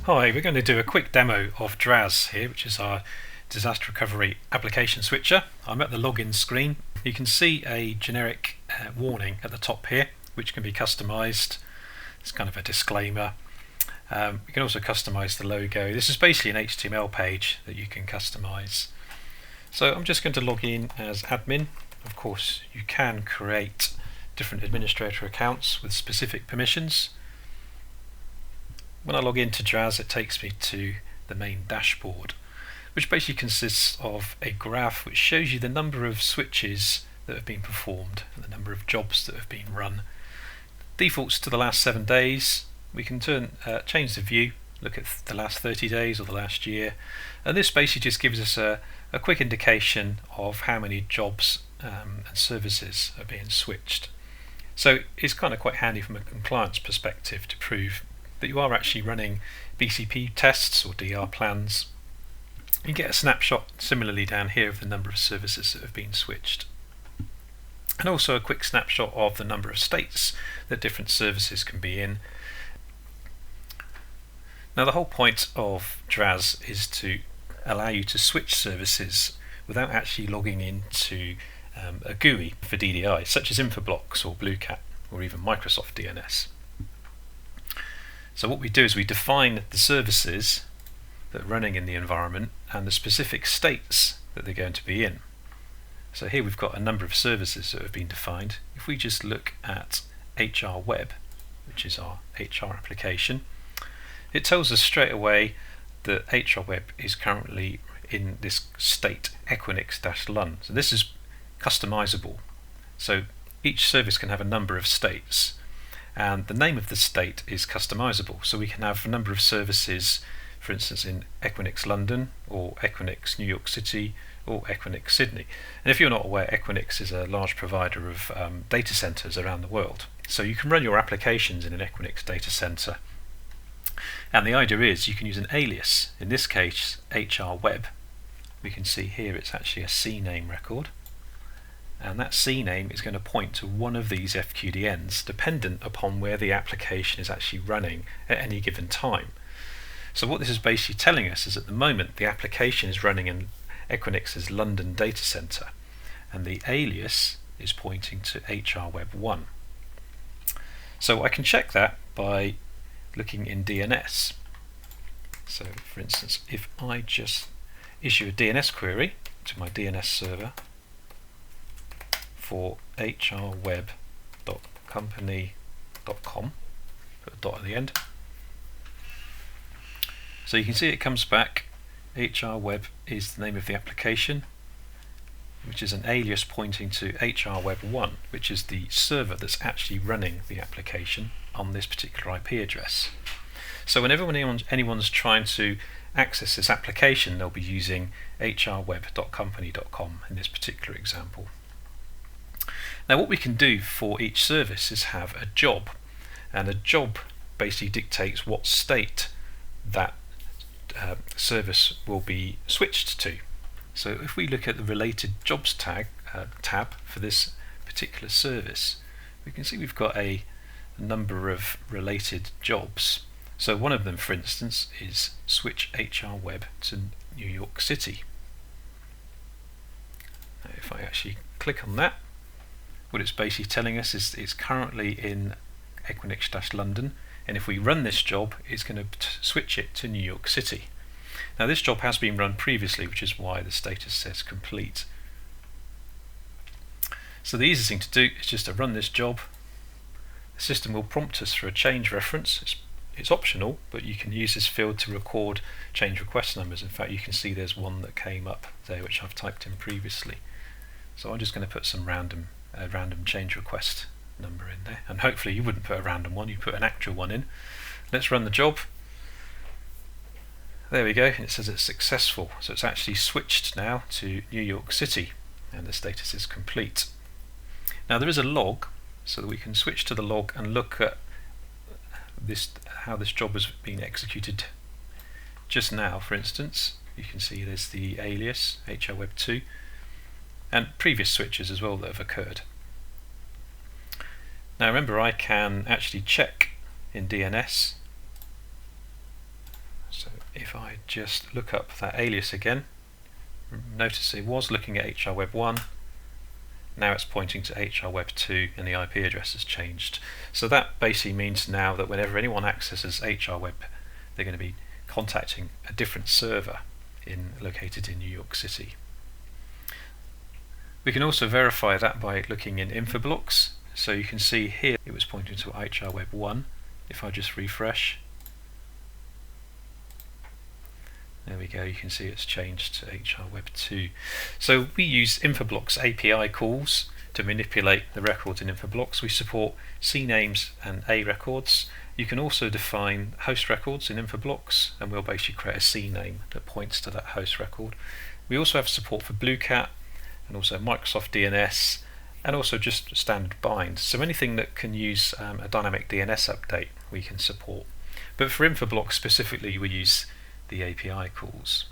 Hi, we're going to do a quick demo of DRAS here, which is our disaster recovery application switcher. I'm at the login screen. You can see a generic warning at the top here, which can be customized. It's kind of a disclaimer. You can also customize the logo. This is basically an HTML page that you can customize. So I'm just going to log in as admin. Of course, you can create different administrator accounts with specific permissions. When I log into DRAS, it takes me to the main dashboard, which basically consists of a graph which shows you the number of switches that have been performed and the number of jobs that have been run. Defaults to the last 7 days. We can change the view, look at the last 30 days or the last year, and this basically just gives us a quick indication of how many jobs and services are being switched. So it's kind of quite handy from a compliance perspective to prove that you are actually running BCP tests or DR plans. You get a snapshot similarly down here of the number of services that have been switched, and also a quick snapshot of the number of states that different services can be in. Now the whole point of DRAS is to allow you to switch services without actually logging into a GUI for DDI, such as Infoblox or Bluecat or even Microsoft DNS. So what we do is we define the services that are running in the environment and the specific states that they're going to be in. So here we've got a number of services that have been defined. If we just look at HR Web, which is our HR application, it tells us straight away that HR Web is currently in this state Equinix-Lund. So this is customizable. So each service can have a number of states, and the name of the state is customizable. So we can have a number of services, for instance, in Equinix London or Equinix New York City or Equinix Sydney. And if you're not aware, Equinix is a large provider of data centers around the world. So you can run your applications in an Equinix data center. And the idea is you can use an alias, in this case HR Web. We can see here it's actually a CNAME record, and that CNAME is going to point to one of these FQDNs dependent upon where the application is actually running at any given time. So what this is basically telling us is at the moment the application is running in Equinix's London data center, and the alias is pointing to HR Web 1. So I can check that by looking in DNS. So for instance, if I just issue a DNS query to my DNS server for hrweb.company.com, put a dot at the end, so you can see it comes back. HR Web is the name of the application, which is an alias pointing to HR Web 1, which is the server that's actually running the application on this particular IP address. So whenever anyone's trying to access this application, they'll be using hrweb.company.com in this particular example. Now what we can do for each service is have a job, and a job basically dictates what state that service will be switched to. So if we look at the related jobs tab for this particular service, we can see we've got a number of related jobs. So one of them, for instance, is switch HR Web to New York City. Now if I actually click on that, what it's basically telling us is it's currently in Equinix-London, and if we run this job, it's going to switch it to New York City. Now this job has been run previously, which is why the status says complete. So the easiest thing to do is just to run this job. The system will prompt us for a change reference. It's optional, but you can use this field to record change request numbers. In fact, you can see there's one that came up there which I've typed in previously. So I'm just going to put some random change request number in there, and hopefully you wouldn't put a random one, you put an actual one in. Let's run the job. There we go, it says it's successful, so it's actually switched now to New York City and the status is complete. Now there is a log, so that we can switch to the log and look at this, how this job has been executed just now. For instance, you can see there's the alias HR Web 2 and previous switches as well that have occurred. Now remember, I can actually check in DNS if I just look up that alias again, notice it was looking at HR Web 1, now it's pointing to HR Web 2 and the IP address has changed. So that basically means now that whenever anyone accesses HR Web, they're going to be contacting a different server located in New York City. We can also verify that by looking in Infoblox. So you can see here it was pointing to HR Web 1. If I just refresh, there we go, you can see it's changed to HR Web 2. So we use Infoblox API calls to manipulate the records in Infoblox. We support CNAMEs and A records. You can also define host records in Infoblox, and we'll basically create a CNAME that points to that host record. We also have support for Bluecat and also Microsoft DNS, and also just standard bind. So anything that can use a dynamic DNS update we can support. But for Infoblox specifically, we use the API calls.